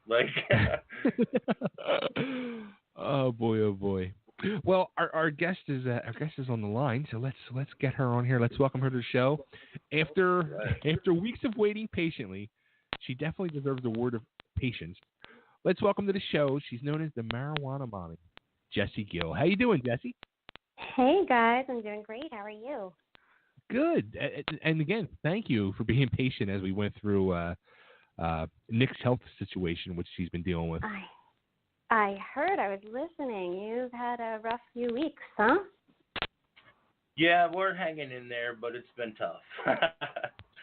Like, Oh boy, oh boy. Well, our guest is on the line, so let's get her on here. Let's welcome her to the show. After right. after weeks of waiting patiently, she definitely deserves a word of patience. Let's welcome to the show. She's known as the marijuana mommy, Jessie Gill. How you doing, Jessie? Hey guys, I'm doing great. How are you? Good. And again, thank you for being patient as we went through Nick's health situation, which she's been dealing with. I heard. I was listening. You've had a rough few weeks, huh? Yeah, we're hanging in there, but it's been tough.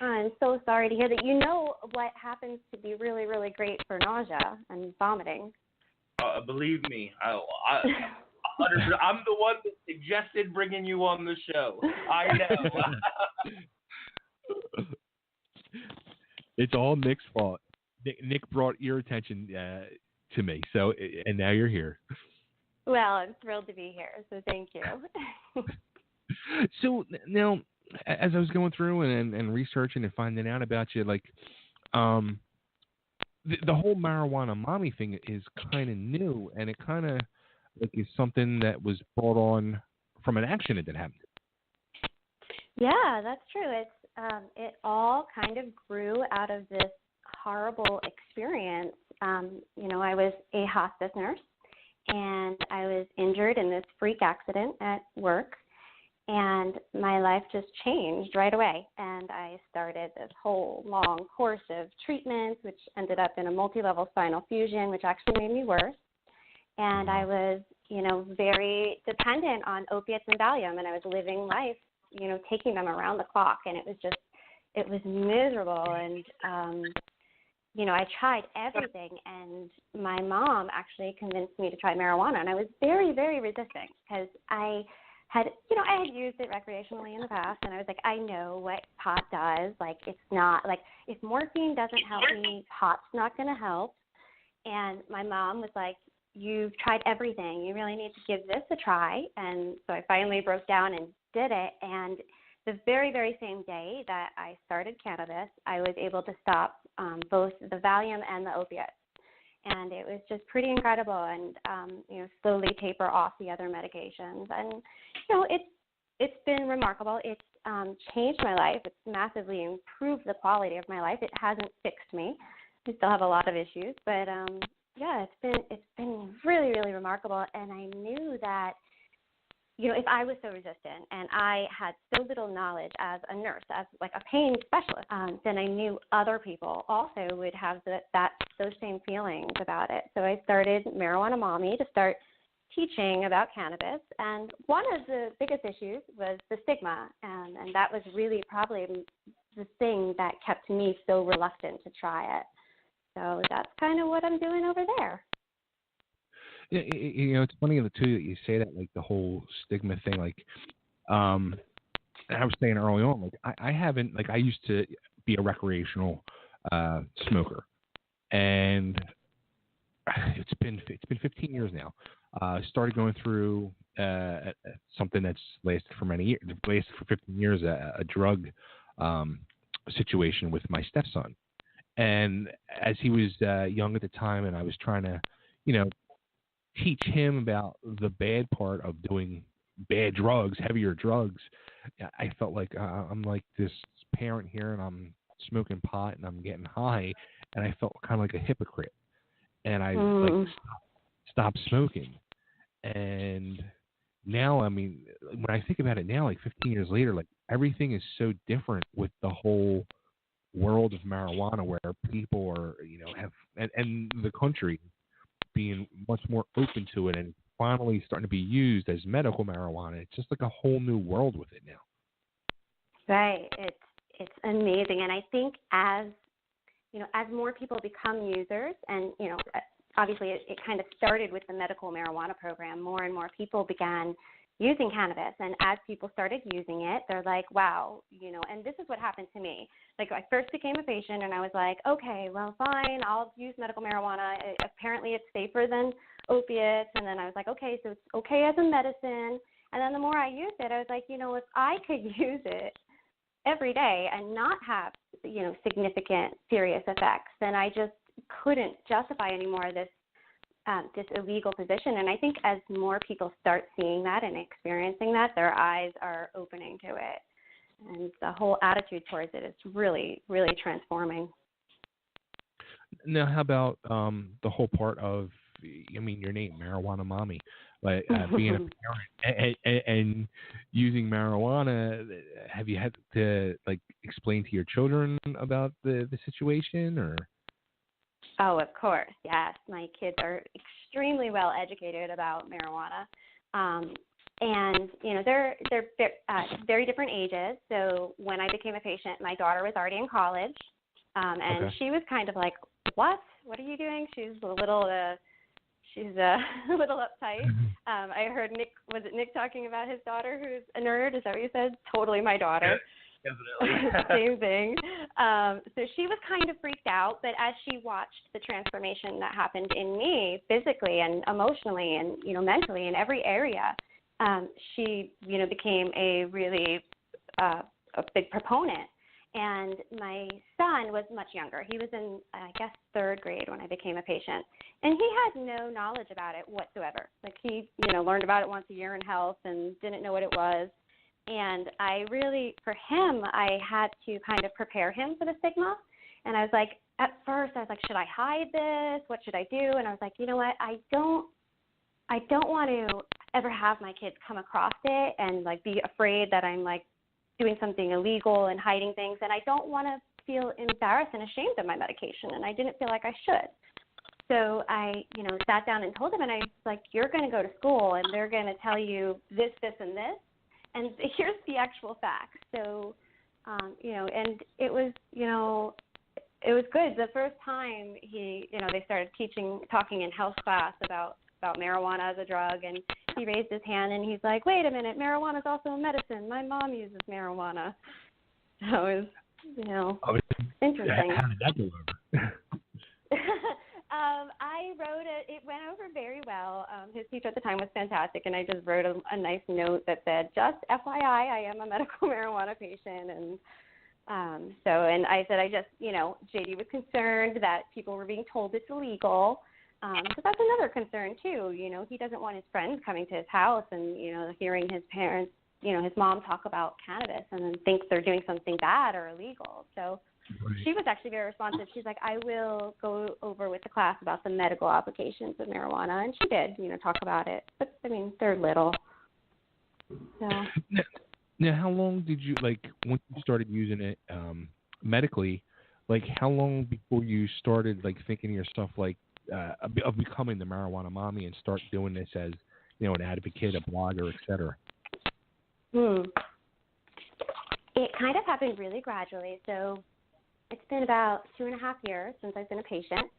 I'm so sorry to hear that. You know what happens to be really, really great for nausea and vomiting. Believe me, I'm the one that suggested bringing you on the show. I know. It's all Nick's fault. Nick brought your attention to me, so and now you're here. Well, I'm thrilled to be here, so thank you. So now, as I was going through and researching and finding out about you, like, the whole marijuana mommy thing is kind of new, and it kind of like is something that was brought on from an accident that happened. Yeah, that's true. It all kind of grew out of this horrible experience. I was a hospice nurse, and I was injured in this freak accident at work, and my life just changed right away. And I started this whole long course of treatments, which ended up in a multi-level spinal fusion, which actually made me worse. And I was, very dependent on opiates and Valium, and I was living life, taking them around the clock, and it was miserable. And I tried everything, and my mom actually convinced me to try marijuana, and I was very, very resistant because I had used it recreationally in the past, and I was like, I know what pot does. Like, it's not, like, if morphine doesn't help me, pot's not going to help. And my mom was like, you've tried everything. You really need to give this a try. And so I finally broke down and did it, and the very, very same day that I started cannabis, I was able to stop both the Valium and the opiates. And it was just pretty incredible, and, slowly taper off the other medications. And, it's been remarkable. It's changed my life. It's massively improved the quality of my life. It hasn't fixed me. I still have a lot of issues, but, it's been really, really remarkable. And I knew that, if I was so resistant and I had so little knowledge as a nurse, as like a pain specialist, then I knew other people also would have those same feelings about it. So I started Marijuana Mommy to start teaching about cannabis. And one of the biggest issues was the stigma. And that was really probably the thing that kept me so reluctant to try it. So that's kind of what I'm doing over there. It's funny the two that you say that, like the whole stigma thing. Like, I was saying early on, like I haven't, like I used to be a recreational smoker, and it's been 15 years now. Started going through something that's lasted for many years, lasted for 15 years, a drug situation with my stepson. And as he was young at the time, and I was trying to, teach him about the bad part of doing bad drugs, heavier drugs, I felt like I'm like this parent here, and I'm smoking pot and I'm getting high, and I felt kind of like a hypocrite. And I like stopped smoking. And now, I mean, when I think about it now, like 15 years later, like everything is so different with the whole world of marijuana, where people are, have, and the country being much more open to it and finally starting to be used as medical marijuana. It's just like a whole new world with it now. Right. It's amazing. And I think as more people become users, and, obviously it kind of started with the medical marijuana program, more and more people began using cannabis. And as people started using it, they're like, wow, and this is what happened to me. Like, I first became a patient, and I was like, okay, well, fine, I'll use medical marijuana. Apparently it's safer than opiates. And then I was like, okay, so it's okay as a medicine. And then the more I used it, I was like, if I could use it every day and not have, significant serious effects, then I couldn't justify anymore this illegal position. And I think as more people start seeing that and experiencing that, their eyes are opening to it. And the whole attitude towards it is really, really transforming. Now, how about the whole part of, I mean, your name, Marijuana Mommy, like being a parent and using marijuana? Have you had to like explain to your children about the situation, or? Oh, of course, yes. My kids are extremely well educated about marijuana, and they're very different ages. So when I became a patient, my daughter was already in college, and Okay. she was kind of like, "What? What are you doing?" She's a little a little uptight. I heard Nick talking about his daughter who's a nerd? Is that what you said? Totally my daughter. Definitely. Same thing. So she was kind of freaked out, but as she watched the transformation that happened in me physically and emotionally and, mentally in every area, she, became a really a big proponent. And my son was much younger. He was in, I guess, 3rd grade when I became a patient. And he had no knowledge about it whatsoever. Like he, learned about it once a year in health and didn't know what it was. And I really, for him, I had to kind of prepare him for the stigma. And I was like, at first, I was like, should I hide this? What should I do? And I was like, you know what? I don't want to ever have my kids come across it and like be afraid that I'm like doing something illegal and hiding things. And I don't want to feel embarrassed and ashamed of my medication. And I didn't feel like I should. So I, sat down and told him, and I was like, you're going to go to school and they're going to tell you this, this, and this. And here's the actual facts. So, and it was, it was good. The first time they started talking in health class about marijuana as a drug, and he raised his hand and he's like, wait a minute, marijuana is also a medicine. My mom uses marijuana. So it was, interesting. How did that go over? I wrote it. It went over very well. His teacher at the time was fantastic, and I just wrote a nice note that said, just FYI, I am a medical marijuana patient. And and I said, JD was concerned that people were being told it's illegal. So that's another concern, too. He doesn't want his friends coming to his house and, hearing his parents, his mom talk about cannabis and then thinks they're doing something bad or illegal. So she was actually very responsive. She's like, I will go over with the class about the medical applications of marijuana. And she did, talk about it. But, they're little. So. Now, how long did you, once you started using it medically, how long before you started, thinking to yourself, of becoming the marijuana mommy and start doing this as, an advocate, a blogger, et cetera? It kind of happened really gradually. So it's been about 2.5 years since I've been a patient.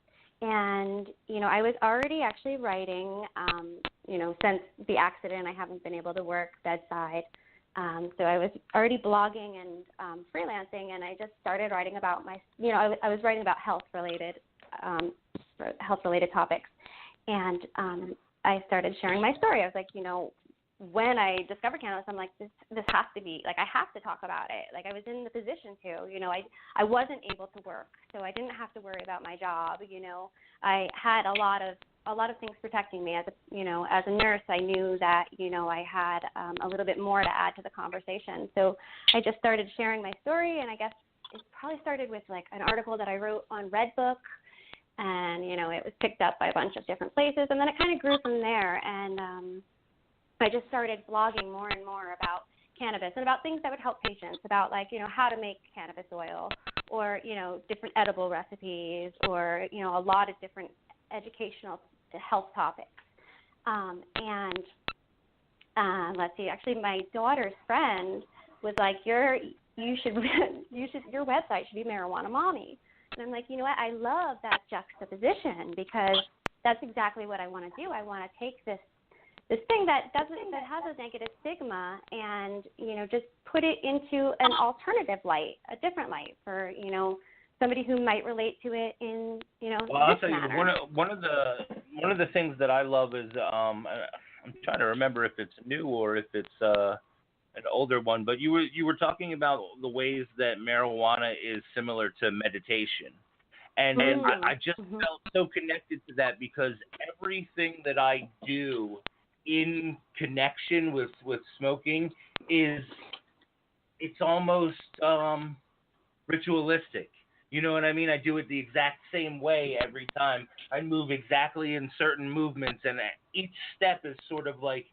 And, I was already actually writing, since the accident, I haven't been able to work bedside. So I was already blogging and freelancing, and I just started writing about I was writing about health-related topics. And I started sharing my story. I was like, when I discovered cannabis, I'm like, this has to be, I have to talk about it. I was in the position to, I wasn't able to work, so I didn't have to worry about my job. I had a lot of things protecting me. As a nurse, I knew that, I had a little bit more to add to the conversation. So I just started sharing my story, and I guess it probably started with, an article that I wrote on Redbook, and, it was picked up by a bunch of different places, and then it kind of grew from there. And I just started blogging more and more about cannabis and about things that would help patients, about how to make cannabis oil, or, different edible recipes, or, a lot of different educational health topics. Let's see, actually my daughter's friend was like, your website should be Marijuana Mommy. And I'm like, you know what, I love that juxtaposition, because that's exactly what I want to do. I want to take this thing that has a negative stigma and, just put it into an alternative light, a different light for, somebody who might relate to it in, Well, I'll this tell you, manner. one of the things that I love is I'm trying to remember if it's new or if it's an older one, but you were talking about the ways that marijuana is similar to meditation. And I just Mm-hmm. felt so connected to that because everything that I do in connection with smoking it's almost ritualistic. You know what I mean? I do it the exact same way every time. I move exactly in certain movements, and each step is sort of like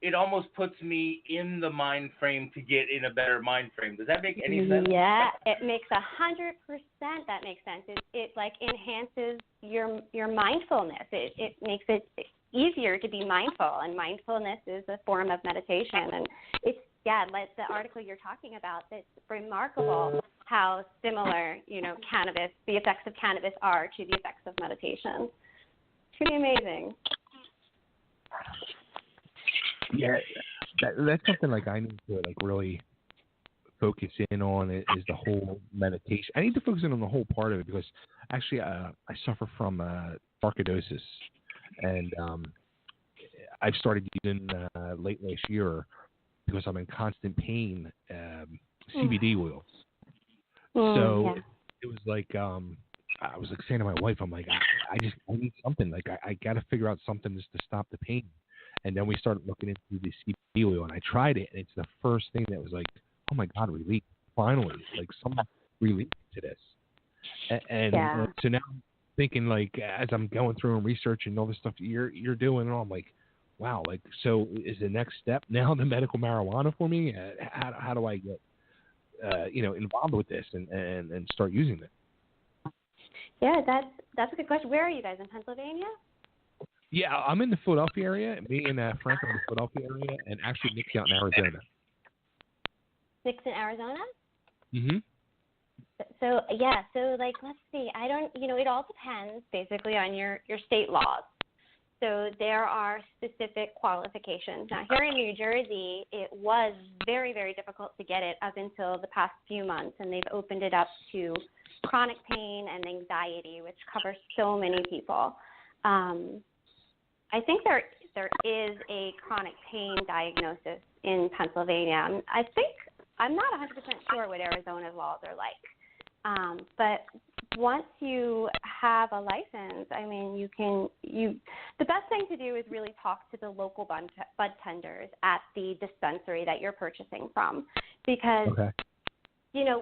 it almost puts me in the mind frame to get in a better mind frame. Does that make any sense? Yeah, it makes 100%. That makes sense. It like enhances your mindfulness. It makes it easier to be mindful, and mindfulness is a form of meditation. And it's like the article you're talking about. It's remarkable how similar cannabis, the effects of cannabis are to the effects of meditation. Pretty amazing. Yeah, that's something like I need to like really focus in on is the whole meditation. I need to focus in on the whole part of it because actually I suffer from sarcoidosis, and I've started using late last year because I'm in constant pain CBD oils. So it was like I was like saying to my wife, I'm like I need something. Like I got to figure out something just to stop the pain. And then we started looking into the CBD oil, and I tried it, and it's the first thing that was like, oh my God, relief! Finally, like some relief to this. And so now I'm thinking, like, as I'm going through and researching all the stuff you're doing, and all, I'm like, wow, like, so is the next step now the medical marijuana for me? How do I get involved with this and start using it? Yeah, that's a good question. Where are you guys, in Pennsylvania? Yeah, I'm in the Philadelphia area. Me and Frank are in the Philadelphia area, and actually Nick's out in Arizona. Nick's in Arizona? Mm-hmm. So like, let's see. I don't, it all depends basically on your state laws. So there are specific qualifications. Now, here in New Jersey, it was very, very difficult to get it up until the past few months, and they've opened it up to chronic pain and anxiety, which covers so many people. I think there is a chronic pain diagnosis in Pennsylvania. I'm not 100% sure what Arizona's laws are like. But once you have a license, I mean, the best thing to do is really talk to the local bud tenders at the dispensary that you're purchasing from, because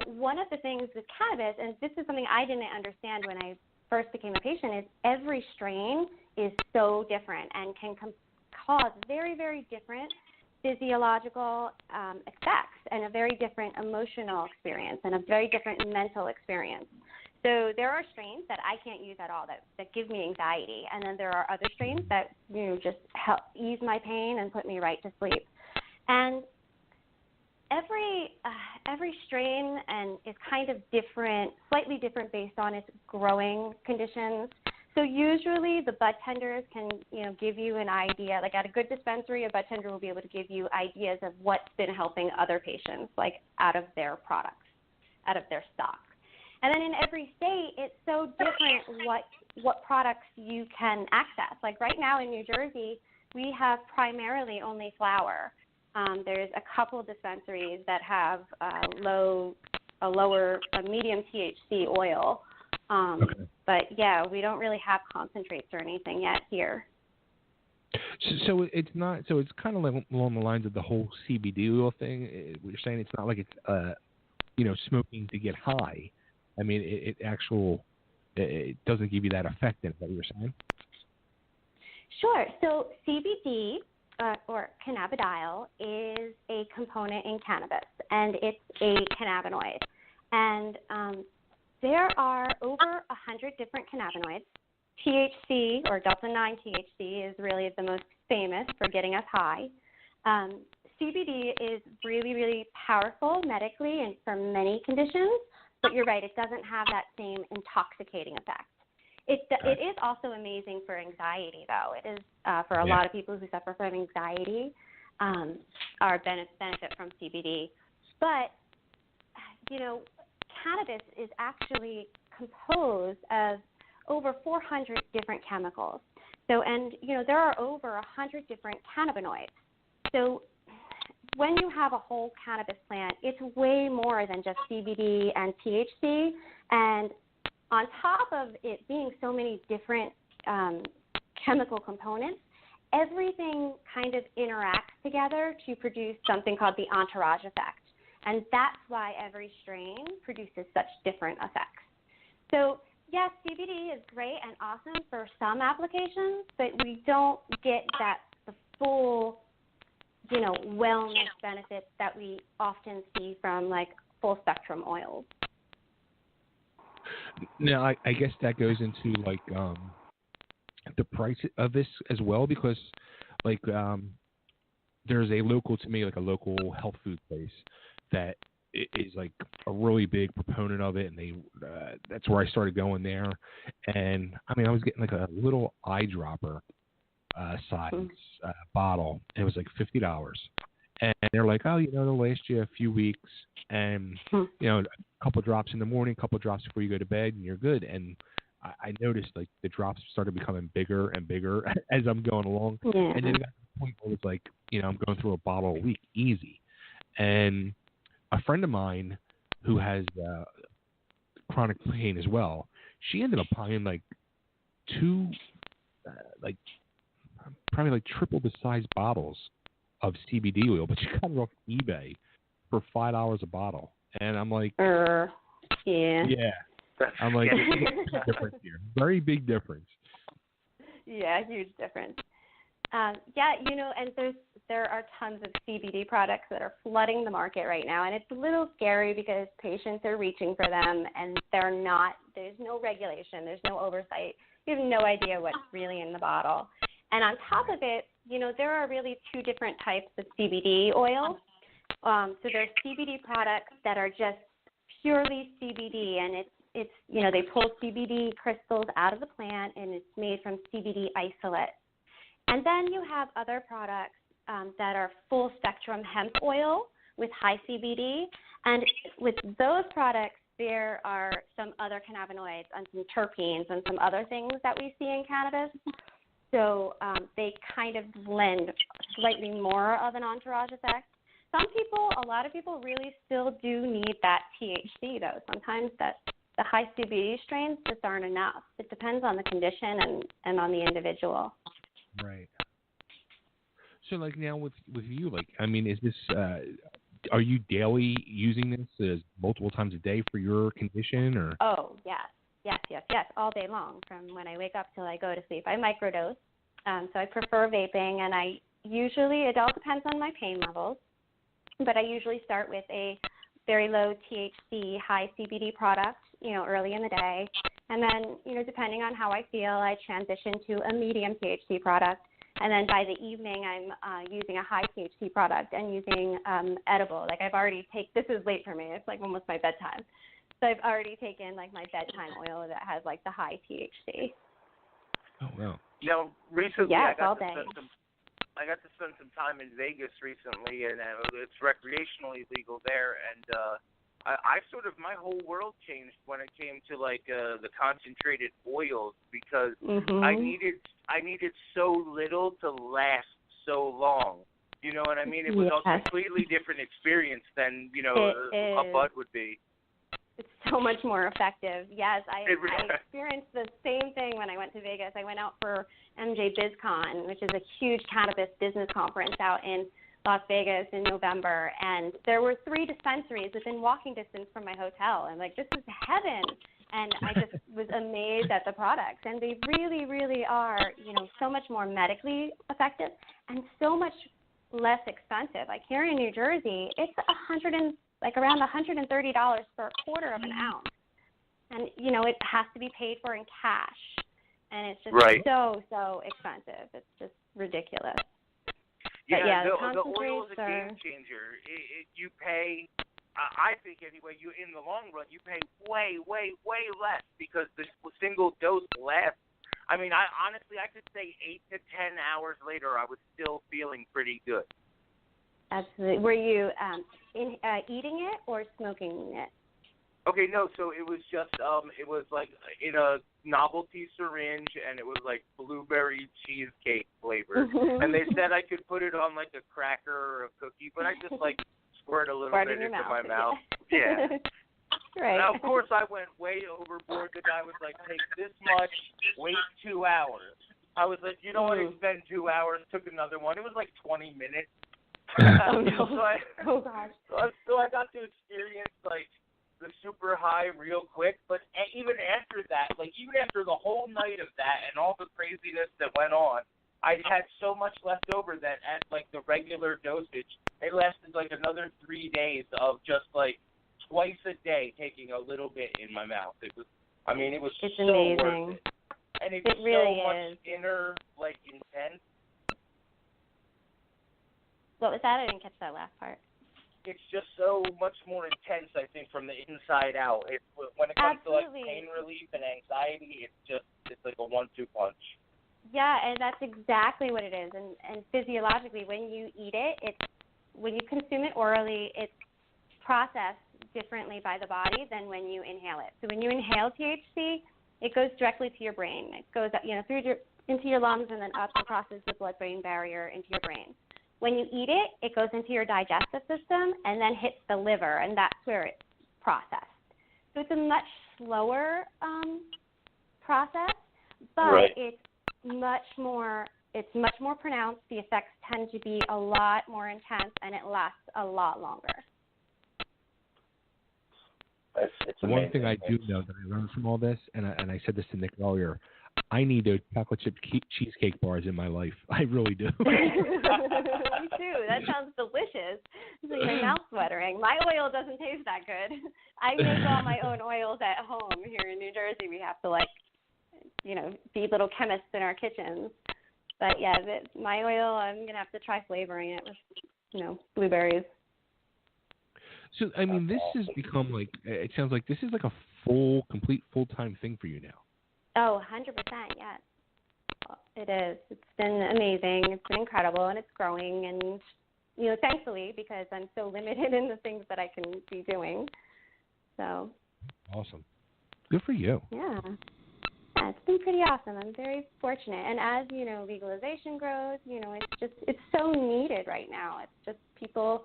one of the things with cannabis, and this is something I didn't understand when I first became a patient, is every strain is so different and can cause very, very different physiological effects and a very different emotional experience and a very different mental experience. So there are strains that I can't use at all that give me anxiety, and then there are other strains that just help ease my pain and put me right to sleep. And every strain is kind of different, slightly different based on its growing conditions. So usually the bud tenders can, give you an idea. Like at a good dispensary, a bud tender will be able to give you ideas of what's been helping other patients, like out of their products, out of their stock. And then in every state, it's so different what products you can access. Like right now in New Jersey, we have primarily only flower. There's a couple dispensaries that have a medium THC oil. But yeah, we don't really have concentrates or anything yet here. So it's not. So it's kind of like along the lines of the whole CBD oil thing. What you're saying, it's not like it's smoking to get high. I mean, it doesn't give you that effect. Is that what you're saying? Sure. So CBD or cannabidiol is a component in cannabis, and it's a cannabinoid. And there are over 100 different cannabinoids. THC, or delta-9 THC, is really the most famous for getting us high. CBD is really, really powerful medically and for many conditions, but you're right, it doesn't have that same intoxicating effect. It is also amazing for anxiety, though. It is for a lot of people who suffer from anxiety are benefit from CBD. But, cannabis is actually composed of over 400 different chemicals. So, and, there are over 100 different cannabinoids. So when you have a whole cannabis plant, it's way more than just CBD and THC. And on top of it being so many different chemical components, everything kind of interacts together to produce something called the entourage effect. And that's why every strain produces such different effects. So, yes, CBD is great and awesome for some applications, but we don't get the full, wellness benefits that we often see from, like, full-spectrum oils. Now, I guess that goes into, like, the price of this as well, because, like, there's a local health food place that is, like, a really big proponent of it, and that's where I started going there. And, I mean, I was getting, like, a little eyedropper size bottle, and it was, like, $50. And they're like, oh, it'll last you a few weeks, and, a couple drops in the morning, a couple drops before you go to bed, and you're good. And I noticed, like, the drops started becoming bigger and bigger as I'm going along. Yeah. And then it got to the point where it was like, I'm going through a bottle a week, easy. And a friend of mine who has chronic pain as well, she ended up buying, like, two, probably, like, triple the size bottles of CBD oil, but she got it off eBay for $5 a bottle. And I'm like, yeah. I'm like, there's a big difference here. Very big difference. Yeah, huge difference. And there are tons of CBD products that are flooding the market right now, and it's a little scary because patients are reaching for them, and there's no regulation, there's no oversight. You have no idea what's really in the bottle. And on top of it, there are really two different types of CBD oil. So there's CBD products that are just purely CBD, and it's they pull CBD crystals out of the plant, and it's made from CBD isolate. And then you have other products that are full spectrum hemp oil with high CBD, and with those products there are some other cannabinoids and some terpenes and some other things that we see in cannabis. So they kind of blend slightly more of an entourage effect. A lot of people really still do need that THC, though. Sometimes the high CBD strains just aren't enough. It depends on the condition and on the individual. Right. So, like, now with you, like, I mean, is this, are you daily using this multiple times a day for your condition, or? Oh, yes, all day long, from when I wake up till I go to sleep. I microdose, so I prefer vaping, and it all depends on my pain levels, but I usually start with a very low THC, high CBD product, early in the day, and then, depending on how I feel, I transition to a medium THC product, and then by the evening, I'm using a high THC product and using edible. Like, this is late for me. It's like almost my bedtime. So I've already taken, like, my bedtime oil that has, like, the high THC. Oh, wow. Recently I got to spend some time in Vegas recently, and it's recreationally legal there, and I sort of, my whole world changed when it came to, like, the concentrated oils, because I needed so little to last so long. You know what I mean? It was a completely different experience than, a bud would be. It's so much more effective. Yes, I experienced the same thing when I went to Vegas. I went out for MJ BizCon, which is a huge cannabis business conference out in Las Vegas in November, and there were 3 dispensaries within walking distance from my hotel. And, like, this is heaven. And I just was amazed at the products. And they really, really are, so much more medically effective and so much less expensive. Like, here in New Jersey, it's around $130 for a quarter of an ounce. And, it has to be paid for in cash. And it's just so expensive. It's just ridiculous. Yeah, the oil is a game changer. You pay, I think anyway, in the long run, you pay way, way, way less because the single dose lasts. I mean, honestly, I could say 8 to 10 hours later, I was still feeling pretty good. Absolutely. Were you eating it or smoking it? Okay, no, so it was just, it was like in a novelty syringe, and it was like blueberry cheesecake flavored. And they said I could put it on like a cracker or a cookie, but I just like squirt a little bit into my mouth. Yeah. Right. Now, of course, I went way overboard. The guy was like, take this much, wait 2 hours. I was like, you don't want to spend 2 hours, took another one. It was like 20 minutes. Oh, no. Oh, gosh. So I got to experience, like, the super high real quick. But even after that, like, even after the whole night of that and all the craziness that went on, I had so much left over that at, like, the regular dosage, it lasted, like, another 3 days of just, like, twice a day taking a little bit in my mouth. It was It's so amazing. worth it. And it's It really so much is. inner, like, intense. What was that? I didn't catch that last part. It's just so much more intense, I think, from the inside out. When it comes to, like, pain relief and anxiety, it's like a 1-2 punch. Yeah, and that's exactly what it is. And physiologically, when you eat it, when you consume it orally, it's processed differently by the body than when you inhale it. So when you inhale THC, it goes directly to your brain. It goes into your lungs and then up and crosses the blood-brain barrier into your brain. When you eat it, it goes into your digestive system and then hits the liver, and that's where it's processed. So it's a much slower process, but it's much more pronounced. The effects tend to be a lot more intense, and it lasts a lot longer. It's one thing I do know that I learned from all this, and I said this to Nick earlier, I need those chocolate chip cheesecake bars in my life. I really do. Me too. That sounds delicious. It's like my mouth's watering. My oil doesn't taste that good. I make all my own oils at home here in New Jersey. We have to be little chemists in our kitchens. But yeah, my oil, I'm gonna have to try flavoring it with, blueberries. So I mean, this has become like, it sounds like this is like a complete full-time thing for you now. Oh, 100%, yes. It is. It's been amazing. It's been incredible, and it's growing. And, thankfully, because I'm so limited in the things that I can be doing. So. Awesome. Good for you. Yeah. Yeah, it's been pretty awesome. I'm very fortunate. And as, legalization grows, it's so needed right now. It's just people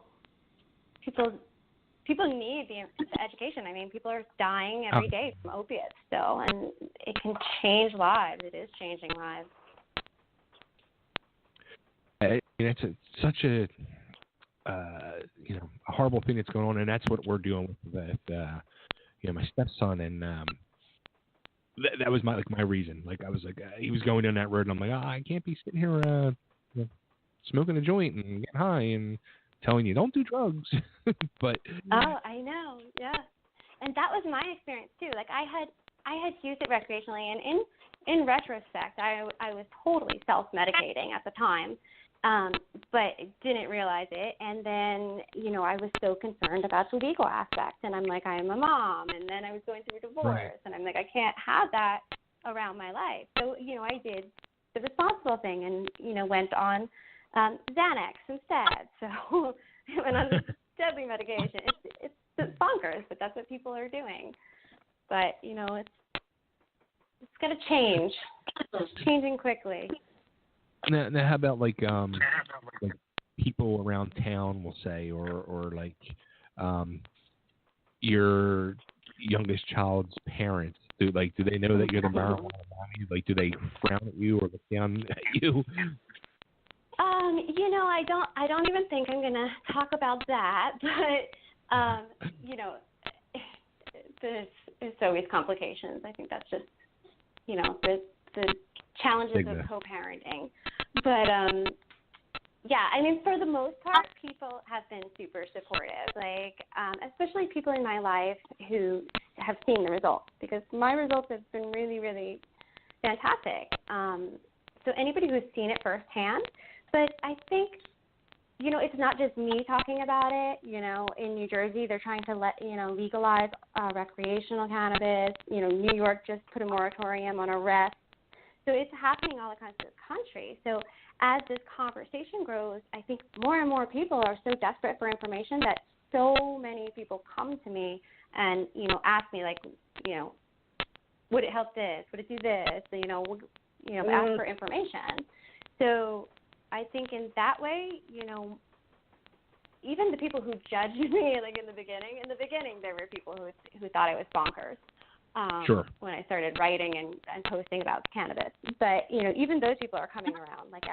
need the education. I mean, people are dying every day from opiates still, and it can change lives. It is changing lives. It's such a horrible thing that's going on, and that's what we're dealing with my stepson, and that was my reason. Like I was like, he was going down that road, and I'm like, I can't be sitting here smoking a joint and getting high and telling you don't do drugs. But I know, yeah. And that was my experience too. Like I had used it recreationally, and in retrospect, I was totally self-medicating at the time, but didn't realize it. And then I was so concerned about the legal aspect, and I'm like, I'm a mom, and then I was going through a divorce, and I'm like, I can't have that around my life. So I did the responsible thing, and went on Xanax instead. So I went on this deadly medication. It's bonkers, but that's what people are doing. But it's gonna change. It's changing quickly. Now how about like people around town will say, or like your youngest child's parents? Do they know that you're the marijuana mommy? Like, do they frown at you or look down at you? I don't even think I'm gonna talk about that, but there's always complications. I think that's just the challenges of co-parenting. But yeah, I mean, for the most part, people have been super supportive. Like, especially people in my life who have seen the results, because my results have been really, really fantastic. So anybody who's seen it firsthand. But I think, it's not just me talking about it. In New Jersey, they're trying to legalize recreational cannabis. New York just put a moratorium on arrests. So it's happening all across the country. So as this conversation grows, I think more and more people are so desperate for information that so many people come to me and, ask me, like, would it help this? Would it do this? Ask for information. So I think in that way, even the people who judged me, like in the beginning, there were people who thought I was bonkers. Sure. When I started writing and posting about cannabis. But, even those people are coming around. Like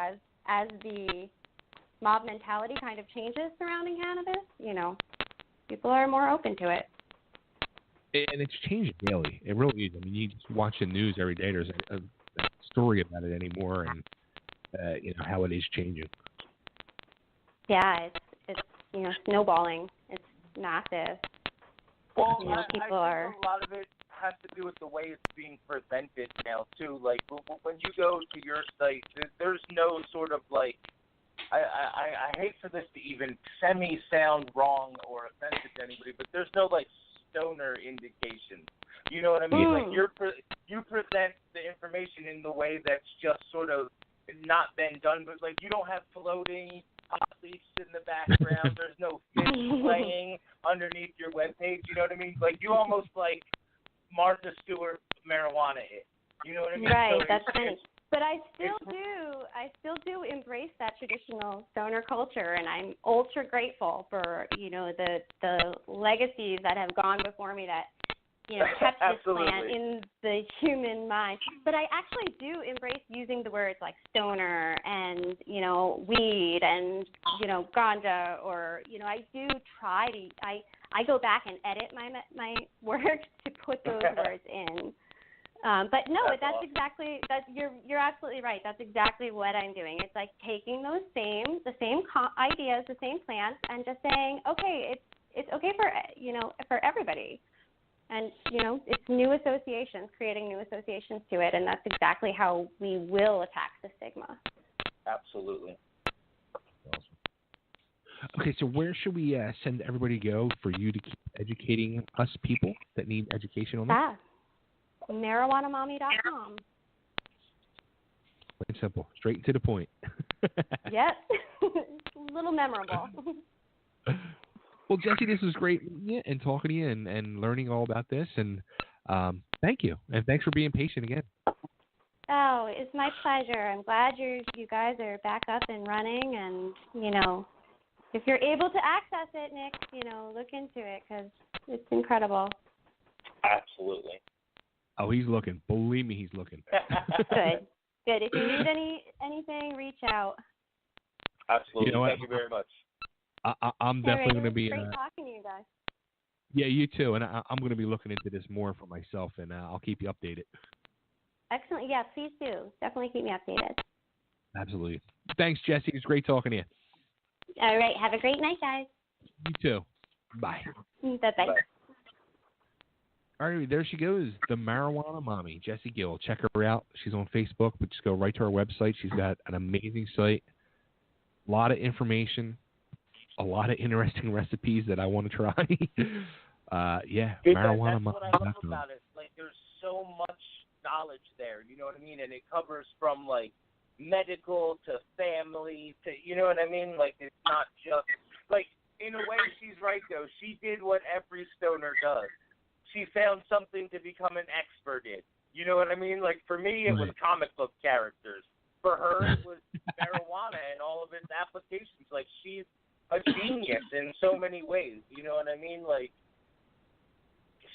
as the mob mentality kind of changes surrounding cannabis, people are more open to it. And it's changing daily. It really is. I mean, you just watch the news every day. There's a story about it anymore, and how it is changing. Yeah, it's snowballing. It's massive. Well, people I think a lot of it has to do with the way it's being presented now too. Like when you go to your site, there's no sort of like. I hate for this to even semi-sound wrong or offensive to anybody, but there's no like stoner indication. You know what I mean? Like you present the information in the way that's just sort of not been done, but like you don't have floating hot leaves in the background. There's no fish playing underneath your webpage. You know what I mean? Like you almost like Martha Stewart marijuana it. You know what I mean? Right, so that's funny. But I still do embrace that traditional stoner culture, and I'm ultra grateful for the legacies that have gone before me that kept this plant in the human mind. But I actually do embrace using the words like stoner and weed and ganja, or I do try to I go back and edit my work to put those words in. But no, that's awesome. You're absolutely right. That's exactly what I'm doing. It's like taking the same ideas, the same plants, and just saying, okay, it's okay for everybody. And it's new associations, creating new associations to it, and that's exactly how we will attack the stigma. Absolutely. Awesome. Okay, so where should we send everybody to go for you to keep educating us people that need education on this? marijuanamommy.com. Plain simple, straight to the point. Yep. A little memorable. Well, Jessie, this was great and talking to you and learning all about this. And thank you. And thanks for being patient again. Oh, it's my pleasure. I'm glad you guys are back up and running. And, if you're able to access it, Nick, look into it because it's incredible. Absolutely. Oh, he's looking. Believe me, he's looking. Good. If you need anything, reach out. Absolutely. Thank you very much. I'm definitely going to be. Great talking to you guys. Yeah, you too. And I'm going to be looking into this more for myself, and I'll keep you updated. Excellent. Yeah, please do. Definitely keep me updated. Absolutely. Thanks, Jessie. It's great talking to you. All right. Have a great night, guys. You too. Bye. Bye-bye. All right, there she goes, the marijuana mommy, Jessie Gill. Check her out. She's on Facebook, but just go right to her website. She's got an amazing site, a lot of information, a lot of interesting recipes that I want to try. Marijuana mommy. That's what I love about it. Like, there's so much knowledge there. You know what I mean? And it covers from like medical to family to, you know what I mean? Like, it's not just like, in a way, she's right though. She did what every stoner does. She found something to become an expert in. You know what I mean? Like, for me, it was comic book characters. For her, it was marijuana and all of its applications. Like, she's a genius in so many ways. You know what I mean? Like,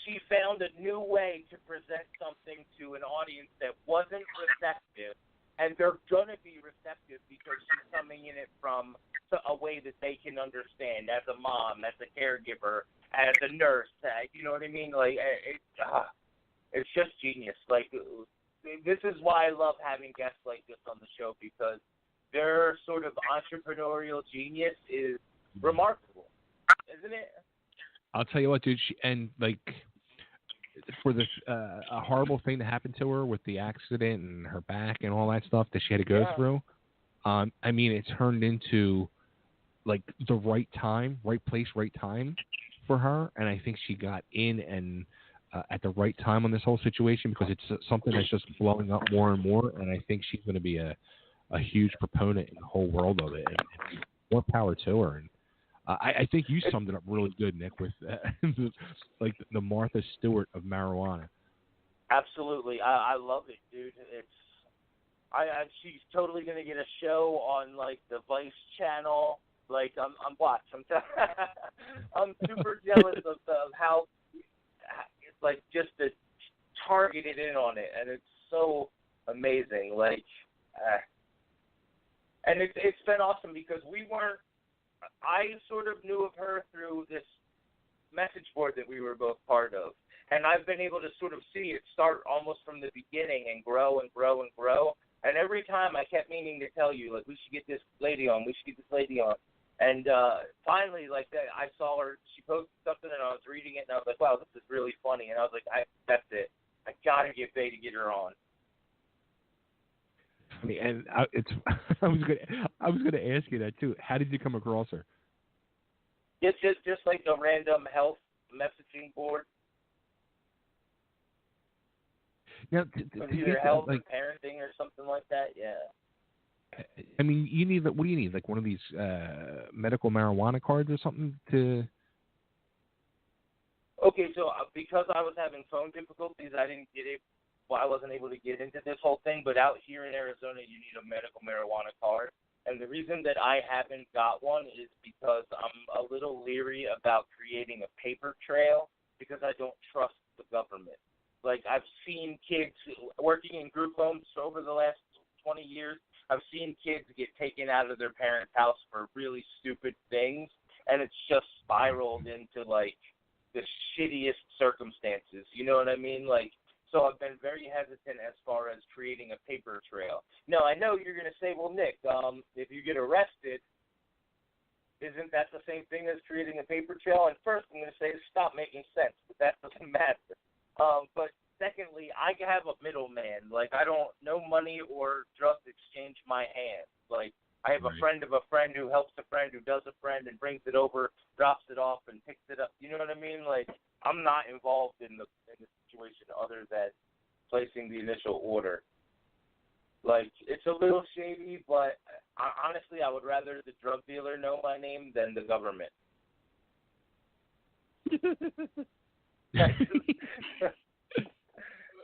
she found a new way to present something to an audience that wasn't receptive, and they're going to be receptive because she's coming in it from a way that they can understand as a mom, as a caregiver, as a nurse, you know what I mean? Like, it's just genius. Like, this is why I love having guests like this on the show, because their sort of entrepreneurial genius is remarkable, isn't it? I'll tell you what, dude. For this a horrible thing that happened to her with the accident and her back and all that stuff that she had to go through. I mean, it turned into like the right time, right place, right time for her, and I think she got in and at the right time on this whole situation, because it's something that's just blowing up more and more, and I think she's going to be a huge proponent in the whole world of it, and more power to her. And I think you summed it up really good, Nick, with like the Martha Stewart of marijuana. Absolutely, I love it, dude. She's totally going to get a show on like the Vice channel. Like I'm watched. I'm super jealous of how it's like just the targeted in on it, and it's so amazing. Like, and it's been awesome because I sort of knew of her through this message board that we were both part of. And I've been able to sort of see it start almost from the beginning and grow and grow and grow. And every time I kept meaning to tell you, like, we should get this lady on. And finally, like, I saw her. She posted something, and I was reading it, and I was like, wow, this is really funny. And I was like, that's it. I got to get Faye to get her on. And I was gonna ask you that too. How did you come across her? It's just like a random health messaging board. Now, either health or parenting or something like that. Yeah. I mean, what do you need? Like one of these medical marijuana cards or something to? Okay, so because I was having phone difficulties, I didn't get it. Well, I wasn't able to get into this whole thing, but out here in Arizona, you need a medical marijuana card. And the reason that I haven't got one is because I'm a little leery about creating a paper trail because I don't trust the government. Like, I've seen kids working in group homes over the last 20 years. I've seen kids get taken out of their parents' house for really stupid things, and it's just spiraled into, like, the shittiest circumstances. You know what I mean? Like, so I've been very hesitant as far as creating a paper trail. Now, I know you're going to say, well, Nick, if you get arrested, isn't that the same thing as creating a paper trail? And first, I'm going to say, stop making sense, but that doesn't matter. But secondly, I have a middleman. Like, I don't, no money or drugs exchange my hands. Like, I have a friend of a friend who helps a friend who does a friend and brings it over, drops it off, and picks it up. You know what I mean? Like, I'm not involved in the situation other than placing the initial order. Like, it's a little shady, but honestly, I would rather the drug dealer know my name than the government.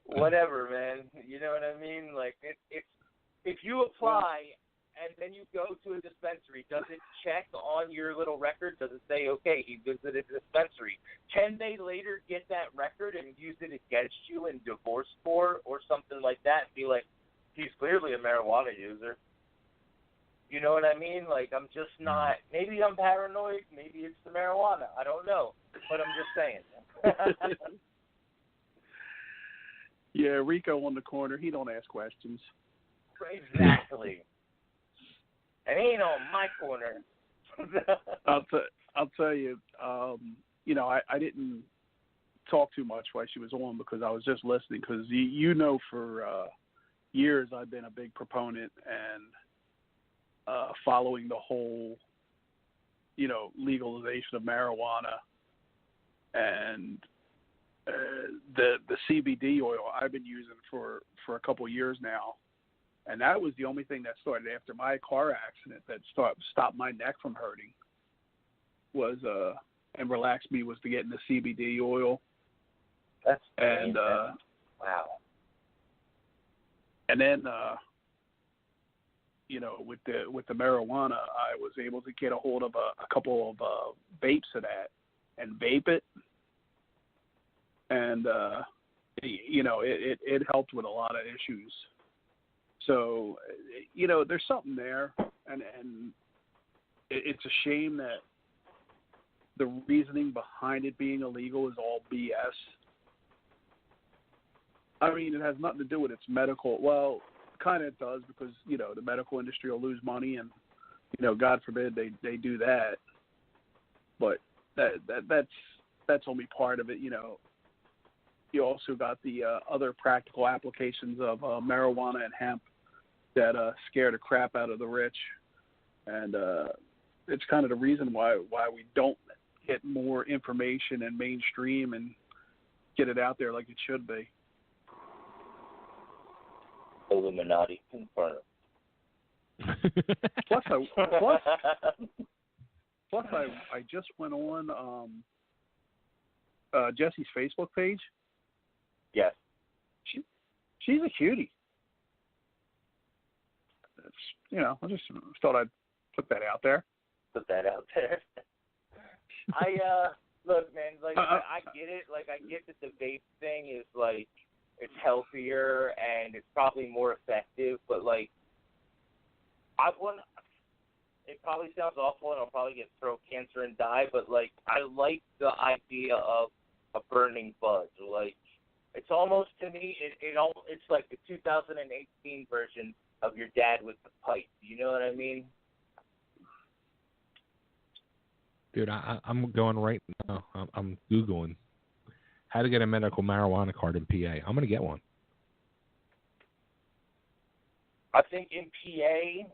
Whatever, man. You know what I mean? Like, it's if you apply and then you go to a dispensary, does it check on your little record? Does it say, okay, he visited a dispensary? Can they later get that record and use it against you in divorce court or something like that and be like, he's clearly a marijuana user? You know what I mean? Like, I'm just not, maybe I'm paranoid, maybe it's the marijuana. I don't know, but I'm just saying. Yeah, Rico on the corner, he don't ask questions. Exactly. And he ain't on my corner. I'll tell you, you know, I didn't talk too much while she was on because I was just listening because, you know, for years I've been a big proponent and following the whole, you know, legalization of marijuana and the CBD oil I've been using for a couple of years now. And that was the only thing that started after my car accident that stopped my neck from hurting was and relaxed me was to get in the CBD oil. That's and wow. And then you know, with the marijuana, I was able to get a hold of a couple of vapes of that and vape it. And you know, it helped with a lot of issues. So, you know, there's something there, and it's a shame that the reasoning behind it being illegal is all BS. I mean, it has nothing to do with its medical. Well, kind of it does because, you know, the medical industry will lose money, and, you know, God forbid they do that. But that's only part of it, you know. You also got the other practical applications of marijuana and hemp that scare the crap out of the rich, and it's kind of the reason why we don't get more information and mainstream and get it out there like it should be. Illuminati confirmed. Plus I just went on Jessie's Facebook page. Yes. She's a cutie. You know, I just thought I'd put that out there. Put that out there. Look, man, like I get it. Like I get that the vape thing is like it's healthier and it's probably more effective, but like it probably sounds awful and I'll probably get throat cancer and die, but like I like the idea of a burning bud. Like it's almost to me it's like the 2018 version of your dad with the pipe. You know what I mean? Dude, I'm going right now. I'm Googling how to get a medical marijuana card in PA. I'm going to get one. I think in PA,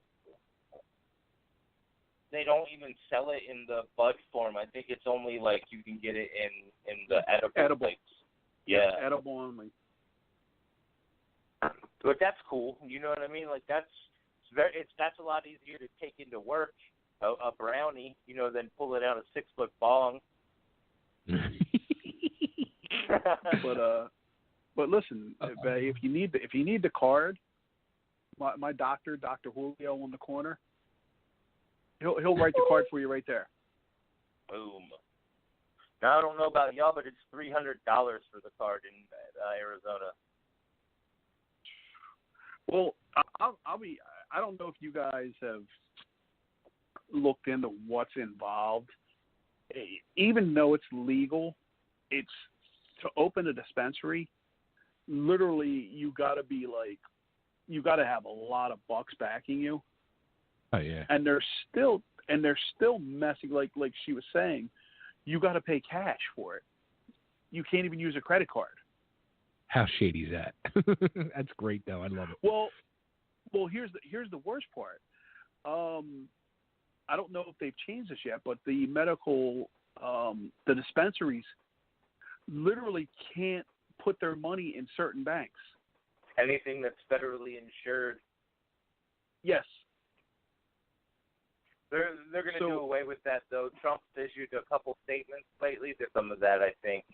they don't even sell it in the bud form. I think it's only like you can get it in the edible. Types. Yeah. Edible only. But that's cool. You know what I mean? Like that's a lot easier to take into work. A brownie, you know, than pulling out a 6-foot bong. But listen, if you need the card, my doctor, Dr. Julio on the corner, he'll write the card for you right there. Boom. Now I don't know about y'all, but it's $300 for the card in Arizona. Well, I don't know if you guys have looked into what's involved. Even though it's legal, it's to open a dispensary. Literally, you got to have a lot of bucks backing you. Oh yeah. And they're still messing. Like she was saying, you got to pay cash for it. You can't even use a credit card. How shady is that? That's great though. I love it. Well, here's the worst part. I don't know if they've changed this yet, but the medical, the dispensaries literally can't put their money in certain banks. Anything that's federally insured. Yes. They're going to do away with that, though. Trump's issued a couple statements lately. There's some of that, I think.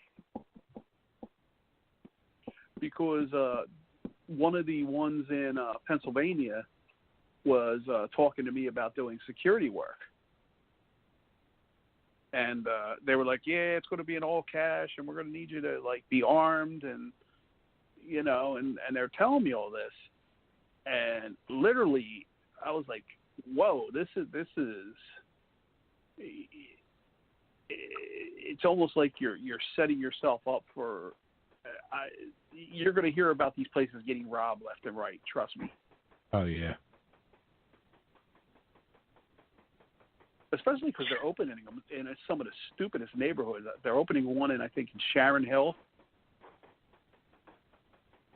Because one of the ones in Pennsylvania was talking to me about doing security work. And they were like, yeah, it's going to be in all cash, and we're going to need you to, like, be armed, and, you know, and they're telling me all this. And literally, I was like, whoa, this is it's almost like you're setting yourself up for, you're going to hear about these places getting robbed left and right, trust me. Oh, yeah. Especially because they're opening them in some of the stupidest neighborhoods. They're opening one I think in Sharon Hill,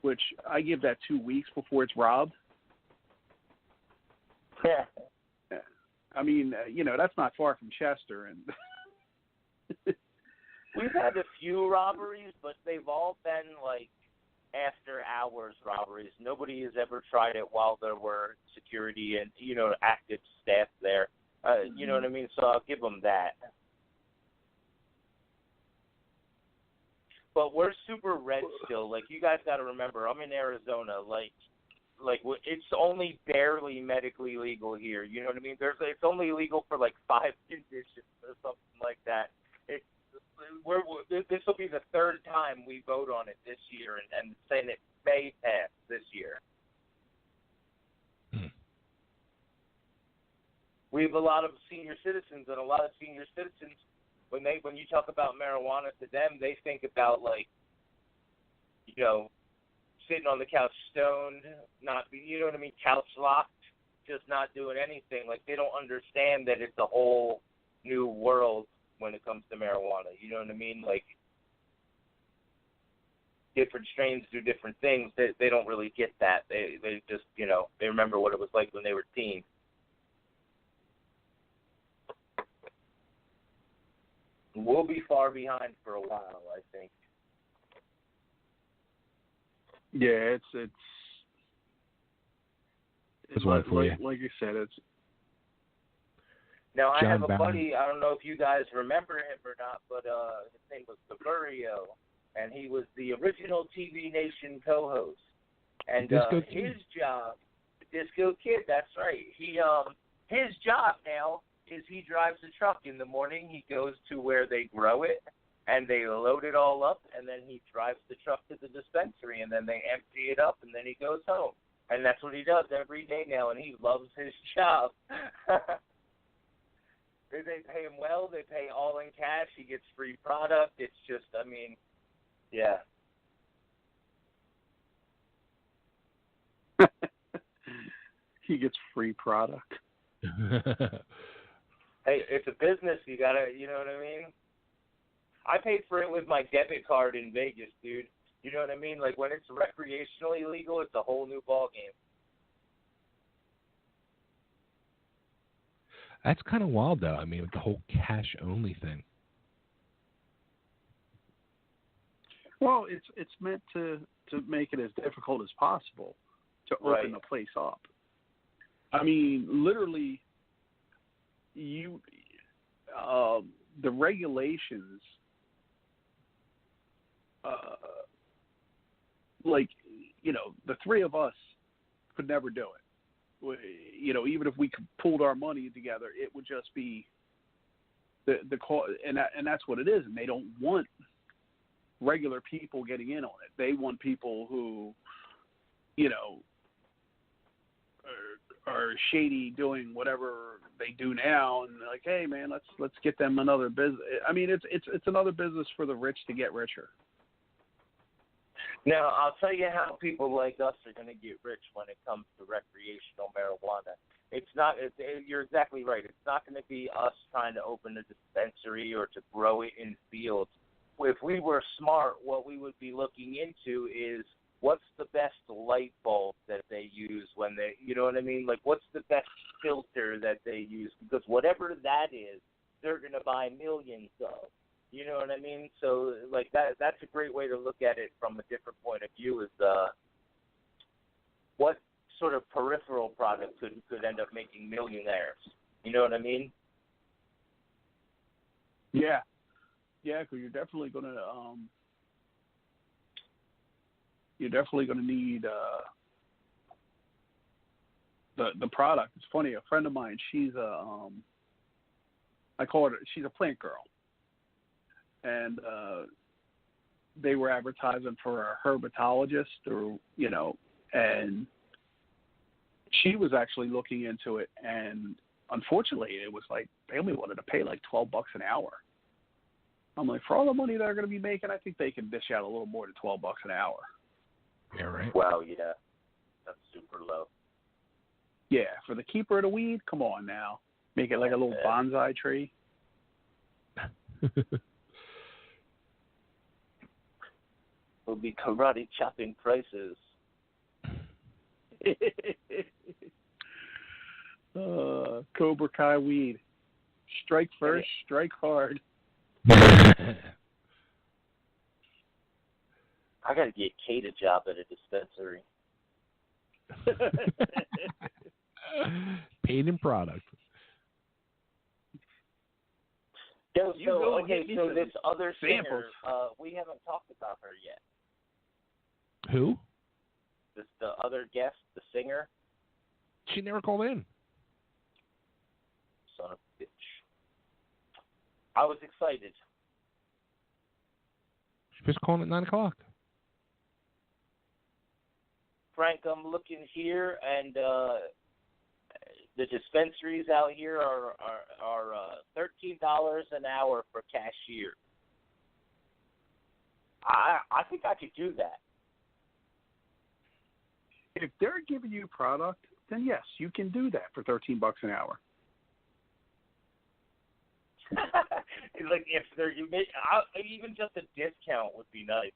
which I give that 2 weeks before it's robbed. Yeah. I mean, you know, that's not far from Chester. And we've had a few robberies, but they've all been, like, after-hours robberies. Nobody has ever tried it while there were security and, you know, active staff there. You know what I mean? So I'll give them that. But we're super red still. Like, you guys got to remember, I'm in Arizona. Like it's only barely medically legal here. You know what I mean? It's only legal for like 5 conditions or something like that. This will be the third time we vote on it this year, and saying it may pass this year. We have a lot of senior citizens, and a lot of senior citizens, when you talk about marijuana to them, they think about, like, you know, sitting on the couch stoned, you know what I mean, couch locked, just not doing anything. Like, they don't understand that it's a whole new world when it comes to marijuana. You know what I mean? Like, different strains do different things. They don't really get that. They just, you know, they remember what it was like when they were teens. We'll be far behind for a while, I think. Yeah, it's one for you. Like you said, it's. Now, I John have a Bowden. buddy, I don't know if you guys remember him or not, but his name was Saverio, and he was the original TV Nation co-host. And his job, Disco Kid, that's right. His job now is he drives a truck in the morning. He goes to where they grow it, and they load it all up, and then he drives the truck to the dispensary, and then they empty it up, and then he goes home. And that's what he does every day now, and he loves his job. They pay him well. They pay all in cash. He gets free product. It's just, I mean, yeah. He gets free product. Hey, it's a business. You gotta, you know what I mean? I paid for it with my debit card in Vegas, dude. You know what I mean? Like, when it's recreationally legal, it's a whole new ballgame. That's kind of wild, though. I mean, with the whole cash-only thing. Well, it's meant to make it as difficult as possible to open the place up. I mean, literally, the regulations, like, you know, the three of us could never do it. You know, even if we pulled our money together, it would just be the cost, and that's what it is. And they don't want regular people getting in on it. They want people who, you know, are shady, doing whatever they do now, and they're like, hey man, let's get them another business. I mean, it's another business for the rich to get richer. Now, I'll tell you how people like us are going to get rich when it comes to recreational marijuana. It's not. You're exactly right. It's not going to be us trying to open a dispensary or to grow it in fields. If we were smart, what we would be looking into is what's the best light bulb that they use when they, you know what I mean? Like, what's the best filter that they use? Because whatever that is, they're going to buy millions of. You know what I mean? So, like, that's a great way to look at it from a different point of view is what sort of peripheral product could end up making millionaires. You know what I mean? Yeah. Yeah, because you're definitely going to need the product. It's funny, a friend of mine, she's she's a plant girl. And they were advertising for a herpetologist, or, you know, and she was actually looking into it, and unfortunately it was like they only wanted to pay like $12 an hour. I'm like, for all the money they're going to be making, I think they can dish out a little more than $12 an hour. Yeah, right. Wow, yeah, that's super low. Yeah, for the keeper of the weed, come on now, make it like a little bonsai tree. Will be karate chopping prices. Cobra Kai weed. Strike first, strike hard. I got to get Kate a job at a dispensary. Paid in product. So this other singer, we haven't talked about her yet. Who? The other guest, the singer. She never called in. Son of a bitch. I was excited. She was calling at 9 o'clock. Frank, I'm looking here, and the dispensaries out here are $13 an hour for cashier. I think I could do that. If they're giving you product, then yes, you can do that for $13 an hour. Like, if they're even just a discount would be nice.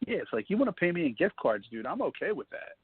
Yeah, it's like, you want to pay me in gift cards, dude. I'm okay with that.